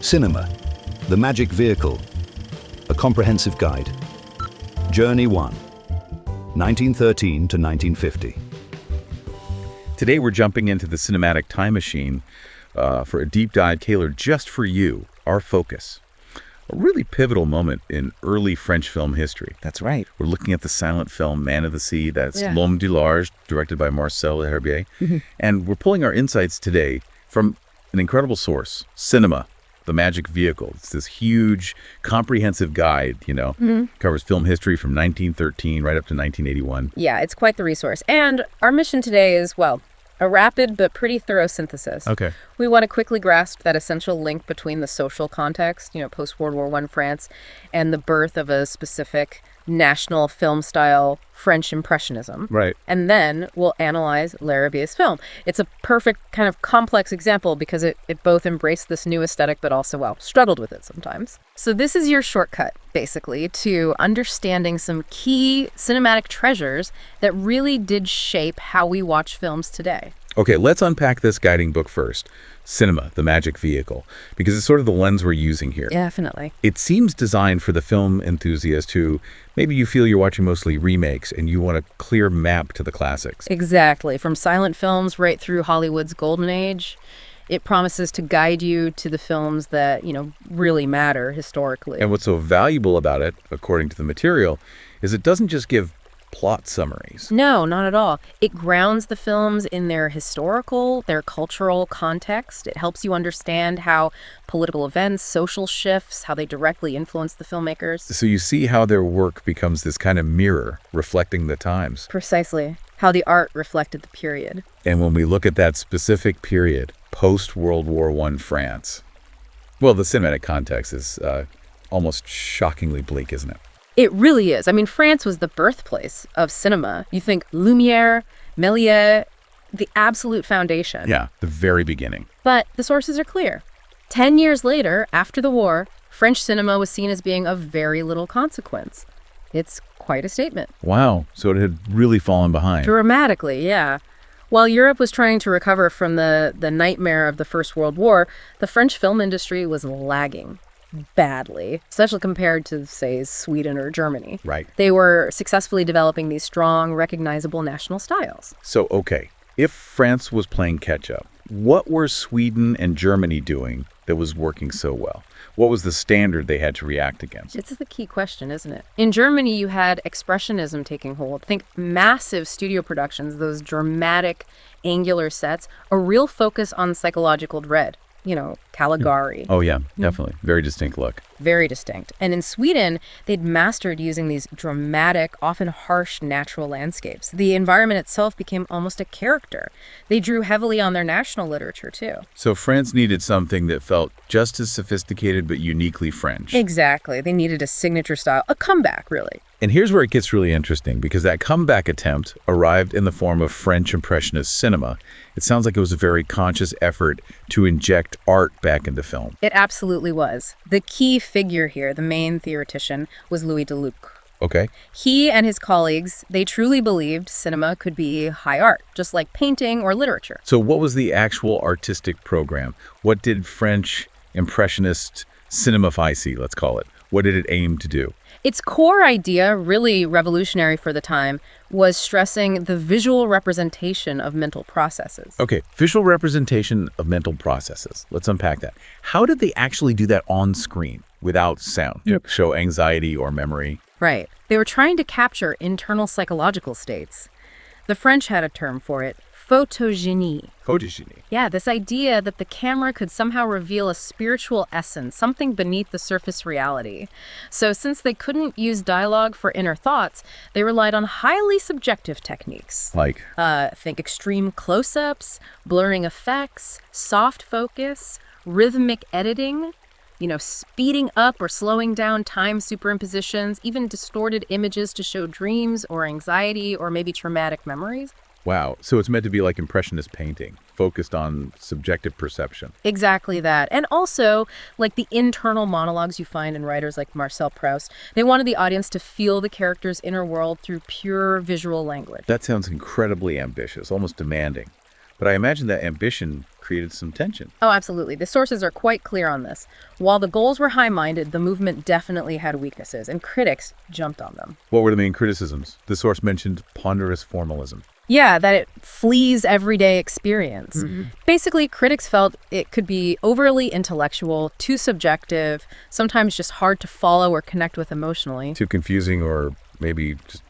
Cinema, the magic vehicle, a comprehensive guide. Journey 1, 1913 to 1950. Today we're jumping into the cinematic time machine for a deep dive tailored just for you, our focus. A really pivotal moment in early French film history. That's right. We're looking at the silent film Man of the Sea, that's L'Homme du Large, directed by Marcel L'Herbier. And we're pulling our insights today from an incredible source, cinema, the magic vehicle. It's this huge, comprehensive guide, covers film history from 1913 right up to 1981. Yeah, it's quite the resource. And our mission today is, well, a rapid but pretty thorough synthesis. Okay. We want to quickly grasp that essential link between the social context, post-World War I France, and the birth of a specific national film style, French Impressionism. Right. And then we'll analyze L'Herbier's film. It's a perfect kind of complex example because it both embraced this new aesthetic but also, struggled with it sometimes. So this is your shortcut, basically, to understanding some key cinematic treasures that really did shape how we watch films today. Okay, let's unpack this guiding book first. Cinema, the magic vehicle, because it's sort of the lens we're using here. Definitely. It seems designed for the film enthusiast who maybe you feel you're watching mostly remakes and you want a clear map to the classics. Exactly. From silent films right through Hollywood's golden age, it promises to guide you to the films that, really matter historically. And what's so valuable about it, according to the material, is it doesn't just give plot summaries. No, not at all. It grounds the films in their historical, their cultural context. It helps you understand how political events, social shifts, how they directly influence the filmmakers. So you see how their work becomes this kind of mirror reflecting the times. Precisely. How the art reflected the period. And when we look at that specific period, post-World War I France, well, the cinematic context is almost shockingly bleak, isn't it? It really is. I mean, France was the birthplace of cinema. You think Lumière, Méliès, the absolute foundation. Yeah, the very beginning. But the sources are clear. 10 years later, after the war, French cinema was seen as being of very little consequence. It's quite a statement. Wow, so it had really fallen behind. Dramatically, yeah. While Europe was trying to recover from the nightmare of the First World War, the French film industry was lagging badly, especially compared to, say, Sweden or Germany. Right. They were successfully developing these strong, recognizable national styles. So, okay, if France was playing catch-up, what were Sweden and Germany doing that was working so well? What was the standard they had to react against? This is the key question, isn't it? In Germany, you had expressionism taking hold. Think massive studio productions, those dramatic, angular sets, a real focus on psychological dread. Caligari. Oh, yeah, definitely. Very distinct look. Very distinct. And in Sweden, they'd mastered using these dramatic, often harsh natural landscapes. The environment itself became almost a character. They drew heavily on their national literature, too. So France needed something that felt just as sophisticated but uniquely French. Exactly. They needed a signature style, a comeback, really. And here's where it gets really interesting, because that comeback attempt arrived in the form of French Impressionist cinema. It sounds like it was a very conscious effort to inject art back into film. It absolutely was. The key figure here, the main theoretician, was Louis Deluc. Okay. He and his colleagues, they truly believed cinema could be high art, just like painting or literature. So what was the actual artistic program? What did French Impressionist cinémaphilie, let's call it, what did it aim to do? Its core idea, really revolutionary for the time, was stressing the visual representation of mental processes. Okay, visual representation of mental processes. Let's unpack that. How did they actually do that on screen without sound? Show anxiety or memory? Right. They were trying to capture internal psychological states. The French had a term for it, photogenie. Photogenie. Yeah, this idea that the camera could somehow reveal a spiritual essence, something beneath the surface reality. So since they couldn't use dialogue for inner thoughts, they relied on highly subjective techniques. Like? Think extreme close-ups, blurring effects, soft focus, rhythmic editing, speeding up or slowing down time superimpositions, even distorted images to show dreams or anxiety or maybe traumatic memories. Wow. So it's meant to be like Impressionist painting, focused on subjective perception. Exactly that. And also, like the internal monologues you find in writers like Marcel Proust, they wanted the audience to feel the character's inner world through pure visual language. That sounds incredibly ambitious, almost demanding. But I imagine that ambition created some tension. Oh, absolutely. The sources are quite clear on this. While the goals were high-minded, the movement definitely had weaknesses, and critics jumped on them. What were the main criticisms? The source mentioned ponderous formalism. Yeah, that it flees everyday experience. Basically, critics felt it could be overly intellectual, too subjective, sometimes just hard to follow or connect with emotionally. Too confusing or maybe just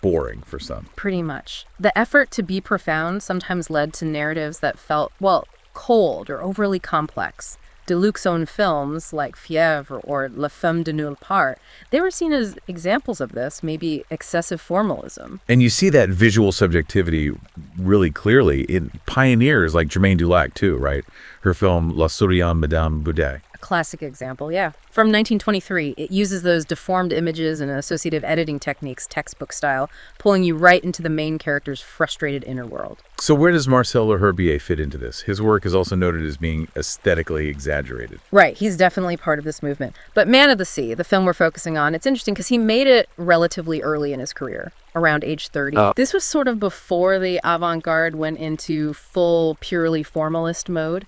boring for some. Pretty much. The effort to be profound sometimes led to narratives that felt, well, cold or overly complex. Deluxe's own films like Fièvre or La Femme de Nulle Part, they were seen as examples of this, maybe excessive formalism. And you see that visual subjectivity really clearly in pioneers like Germaine Dulac too, right? Her film La Souriante Madame Boudet. A classic example, yeah. From 1923, it uses those deformed images and associative editing techniques, textbook style, pulling you right into the main character's frustrated inner world. So where does Marcel L'Herbier fit into this? His work is also noted as being aesthetically exaggerated. Right, he's definitely part of this movement. But Man of the Sea, the film we're focusing on, it's interesting because he made it relatively early in his career, around age 30. This was sort of before the avant-garde went into full, purely formalist mode.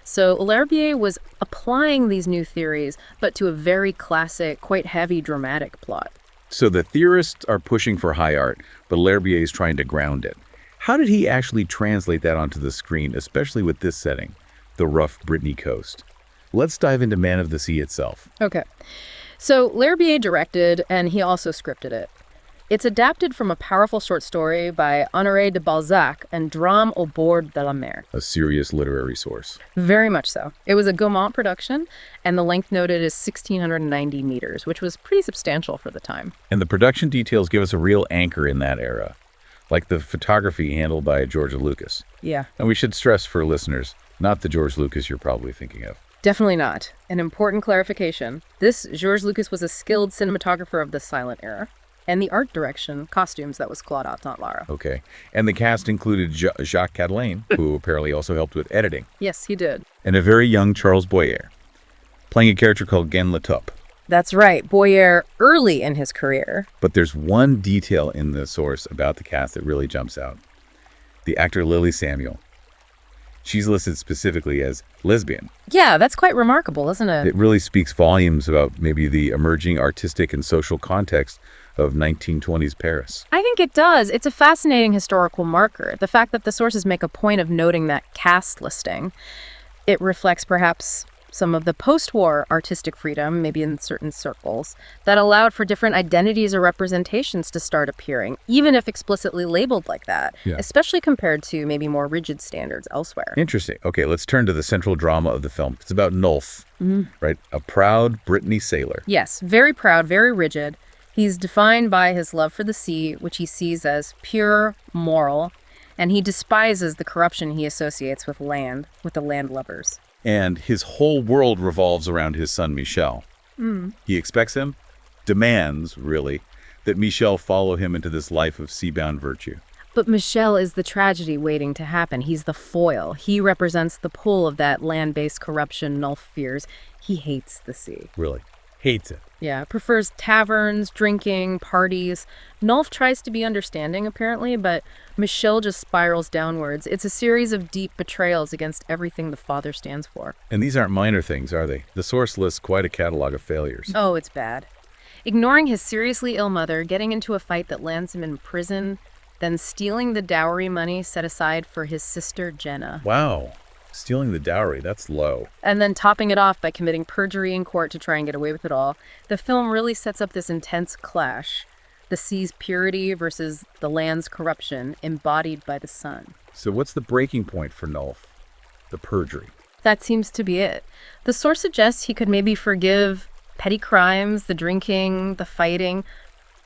So L'Herbier was applying these new theories, but to a very classic, quite heavy dramatic plot. So the theorists are pushing for high art, but L'Herbier is trying to ground it. How did he actually translate that onto the screen, especially with this setting, the rough Brittany coast? Let's dive into Man of the Sea itself. Okay. So L'Herbier directed, and he also scripted it. It's adapted from a powerful short story by Honoré de Balzac and Drame au bord de la mer. A serious literary source. Very much so. It was a Gaumont production, and the length noted is 1,690 meters, which was pretty substantial for the time. And the production details give us a real anchor in that era, like the photography handled by George Lucas. Yeah. And we should stress for listeners, not the George Lucas you're probably thinking of. Definitely not. An important clarification. This George Lucas was a skilled cinematographer of the silent era. And the art direction, costumes, that was Claude Autant-Lara. Okay. And the cast included Jacques Catelin, who apparently also helped with editing. Yes, he did. And a very young Charles Boyer, playing a character called Gen Latoup. That's right, Boyer early in his career. But there's one detail in the source about the cast that really jumps out. The actor Lily Samuel. She's listed specifically as lesbian. Yeah, that's quite remarkable, isn't it? It really speaks volumes about maybe the emerging artistic and social context of 1920s Paris. I think it does. It's a fascinating historical marker. The fact that the sources make a point of noting that cast listing, it reflects perhaps some of the post-war artistic freedom, maybe in certain circles, that allowed for different identities or representations to start appearing, even if explicitly labeled like that, especially compared to maybe more rigid standards elsewhere. Interesting. Okay, let's turn to the central drama of the film. It's about Nulf, right? A proud Brittany sailor. Yes, very proud, very rigid. He's defined by his love for the sea, which he sees as pure, moral, and he despises the corruption he associates with land, with the landlubbers. And his whole world revolves around his son, Michel. He expects him, demands, really, that Michel follow him into this life of seabound virtue. But Michel is the tragedy waiting to happen. He's the foil. He represents the pull of that land-based corruption Nulf fears. He hates the sea. Really? Hates it. Yeah, prefers taverns, drinking, parties. Nulf tries to be understanding, apparently, but Michel just spirals downwards. It's a series of deep betrayals against everything the father stands for. And these aren't minor things, are they? The source lists quite a catalog of failures. Oh, it's bad. Ignoring his seriously ill mother, getting into a fight that lands him in prison, then stealing the dowry money set aside for his sister, Jenna. Wow. Stealing the dowry, that's low. And then topping it off by committing perjury in court to try and get away with it all. The film really sets up this intense clash. The sea's purity versus the land's corruption, embodied by the sun. So what's the breaking point for Nulf? The perjury. That seems to be it. The source suggests he could maybe forgive petty crimes, the drinking, the fighting,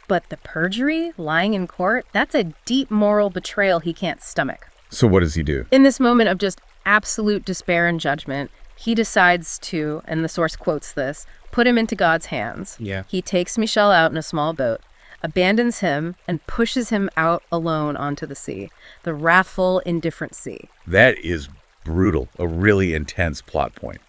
but the perjury, lying in court, that's a deep moral betrayal he can't stomach. So what does he do? In this moment of just absolute despair and judgment, he decides to, and the source quotes this, put him into God's hands. Yeah. He takes Michel out in a small boat, abandons him, and pushes him out alone onto the sea, the wrathful, indifferent sea. That is brutal, a really intense plot point.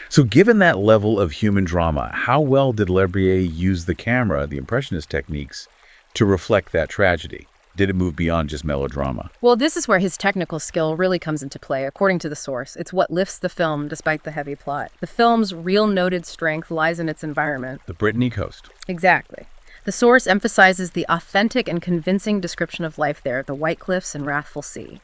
So given that level of human drama, how well did L'Herbier use the camera, the Impressionist techniques, to reflect that tragedy? did it move beyond just melodrama? Well, this is where his technical skill really comes into play, according to the source. It's what lifts the film despite the heavy plot. The film's real noted strength lies in its environment. The Brittany coast. Exactly. The source emphasizes the authentic and convincing description of life there, the white cliffs and wrathful sea.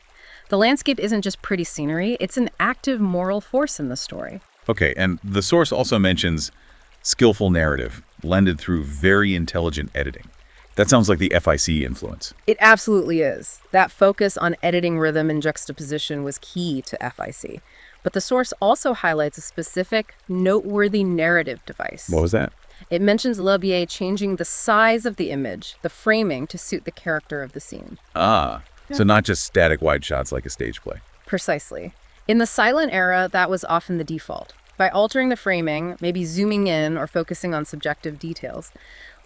The landscape isn't just pretty scenery, it's an active moral force in the story. Okay, and the source also mentions skillful narrative, blended through very intelligent editing. That sounds like the FIC influence. It absolutely is. That focus on editing rhythm and juxtaposition was key to FIC. But the source also highlights a specific, noteworthy narrative device. What was that? It mentions L'Herbier changing the size of the image, the framing, to suit the character of the scene. So not just static wide shots like a stage play. Precisely. In the silent era, that was often the default. By altering the framing, maybe zooming in or focusing on subjective details,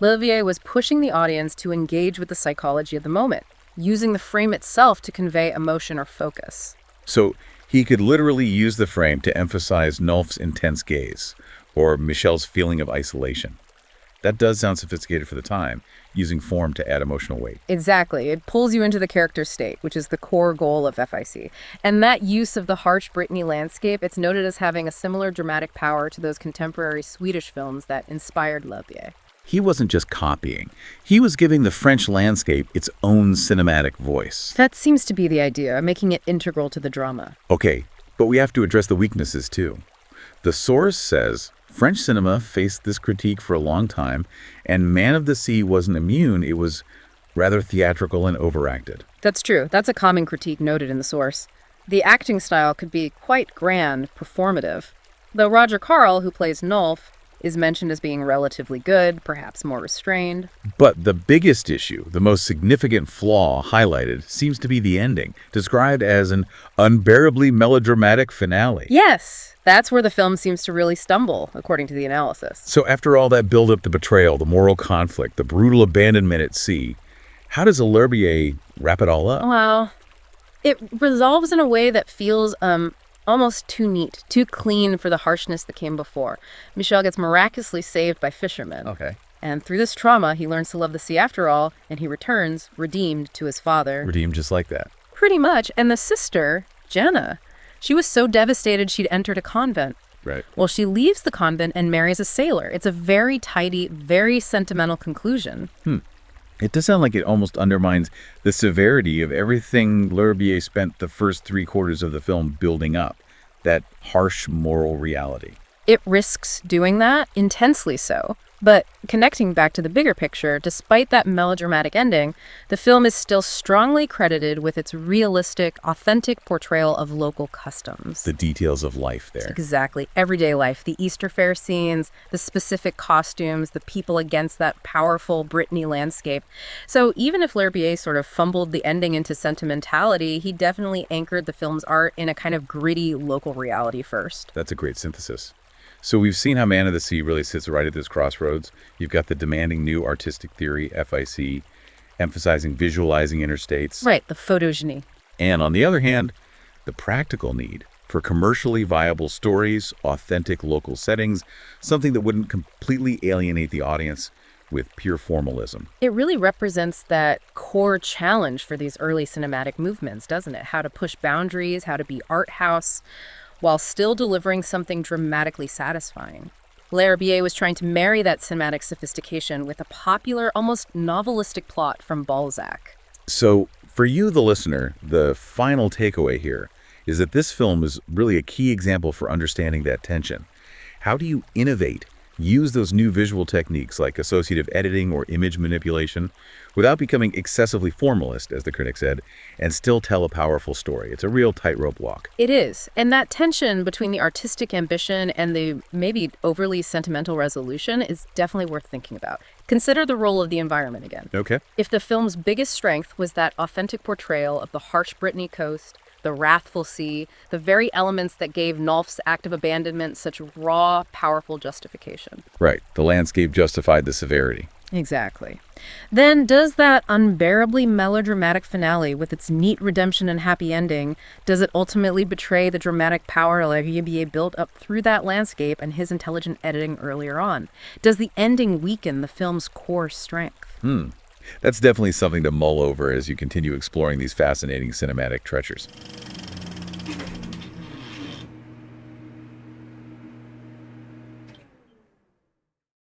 L'Herbier was pushing the audience to engage with the psychology of the moment, using the frame itself to convey emotion or focus. So he could literally use the frame to emphasize Nolf's intense gaze, or Michel's feeling of isolation. That does sound sophisticated for the time, using form to add emotional weight. Exactly. It pulls you into the character state, which is the core goal of FIC. And that use of the harsh Brittany landscape, it's noted as having a similar dramatic power to those contemporary Swedish films that inspired L'Herbier. He wasn't just copying. He was giving the French landscape its own cinematic voice. That seems to be the idea, making it integral to the drama. Okay, but we have to address the weaknesses too. The source says French cinema faced this critique for a long time, and Man of the Sea wasn't immune. It was rather theatrical and overacted. That's true. That's a common critique noted in the source. The acting style could be quite grand, performative. Though Roger Carl, who plays Nolf, is mentioned as being relatively good, perhaps more restrained. But the biggest issue, the most significant flaw highlighted, seems to be the ending, described as an unbearably melodramatic finale. Yes, that's where the film seems to really stumble, according to the analysis. So after all that build-up to betrayal, the moral conflict, the brutal abandonment at sea, how does L'Herbier wrap it all up? Well, it resolves in a way that feels almost too neat, too clean for the harshness that came before. Michel gets miraculously saved by fishermen. Okay. And through this trauma, he learns to love the sea after all, and he returns, redeemed, to his father. Redeemed just like that. Pretty much. And the sister, Jenna, she was so devastated she'd entered a convent. Right. Well, she leaves the convent and marries a sailor. It's a very tidy, very sentimental conclusion. It does sound like it almost undermines the severity of everything L'Herbier spent the first 3/4 of the film building up, that harsh moral reality. It risks doing that, intensely so. But connecting back to the bigger picture, despite that melodramatic ending, the film is still strongly credited with its realistic, authentic portrayal of local customs. The details of life there. Exactly. Everyday life. The Easter fair scenes, the specific costumes, the people against that powerful Brittany landscape. So even if L'Herbier sort of fumbled the ending into sentimentality, he definitely anchored the film's art in a kind of gritty local reality first. That's a great synthesis. So we've seen how Man of the Sea really sits right at this crossroads. You've got the demanding new artistic theory, FIC, emphasizing visualizing interstates. Right, the photogeny. And on the other hand, the practical need for commercially viable stories, authentic local settings, something that wouldn't completely alienate the audience with pure formalism. It really represents that core challenge for these early cinematic movements, doesn't it? How to push boundaries, how to be art house, while still delivering something dramatically satisfying. L'Herbier was trying to marry that cinematic sophistication with a popular, almost novelistic plot from Balzac. So, for you, the listener, the final takeaway here is that this film is really a key example for understanding that tension. How do you innovate, use those new visual techniques like associative editing or image manipulation without becoming excessively formalist, as the critic said, and still tell a powerful story? It's a real tightrope walk. It is. And that tension between the artistic ambition and the maybe overly sentimental resolution is definitely worth thinking about. Consider the role of the environment again. Okay. If the film's biggest strength was that authentic portrayal of the harsh Brittany coast, the wrathful sea, the very elements that gave Nolf's act of abandonment such raw, powerful justification. Right. The landscape justified the severity. Exactly. Then does that unbearably melodramatic finale with its neat redemption and happy ending, does it ultimately betray the dramatic power L'Herbier built up through that landscape and his intelligent editing earlier on? Does the ending weaken the film's core strength? That's definitely something to mull over as you continue exploring these fascinating cinematic treasures.